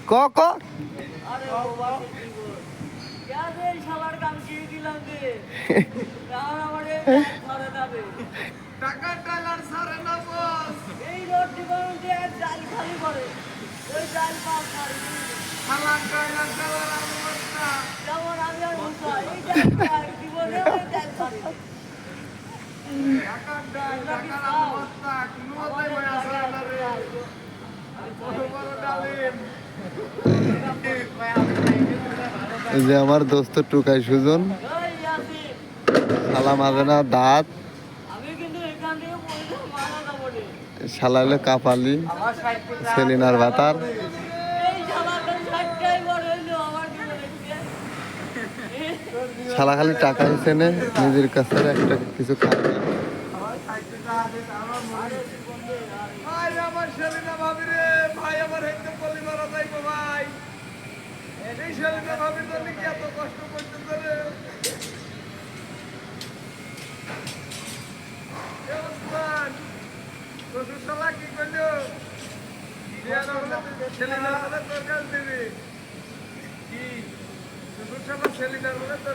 ক ক আরে বাবা ইয়াদের শালার কাম কি দিলাম রে রান আমারে ধরে যাবে টাকা টাকার সারে না বস এই রোড জীবন দিয়ে জাল খালি করে ওই জাল পাস মারি খালা টাকার টাকার অবস্থা যেমন আমি আর মুসা এই জাল জীবনে ওই জাল খালি টাকার টাকার অবস্থা কোনোটাই বয় আসে না রে বড় বড় ডালিম এই যে আমার দোস্ত টুকাই সুজন ওই ইয়াসিন শালা মাঝে না দাঁত আমি কিন্তু এখান থেকে পড়ে মারা যাবো রে শালা হলো কাপালি সেলিনার ভাতার এই শালাটা ছাটকাই বড় হইলো আমার জীবনে শালা খালি টাকা হিসেবে নে, নিজের কাছে একটা কিছু খায় না। আমার খাইতে আছে আমার মনে ভাই আমার সেলিনা ভাবি রে ভাই আমার হেঁটে পল্লি মারা যাইবো ভাই এই সেলিনা ভাবির জন্য কি এত কষ্ট করতেছে রে এ ওসমান শ্বশুর শালা কি করলো সেলিনা তোর কাছে দিবি কি শ্বশুর শালা সেলিনার বলে তোর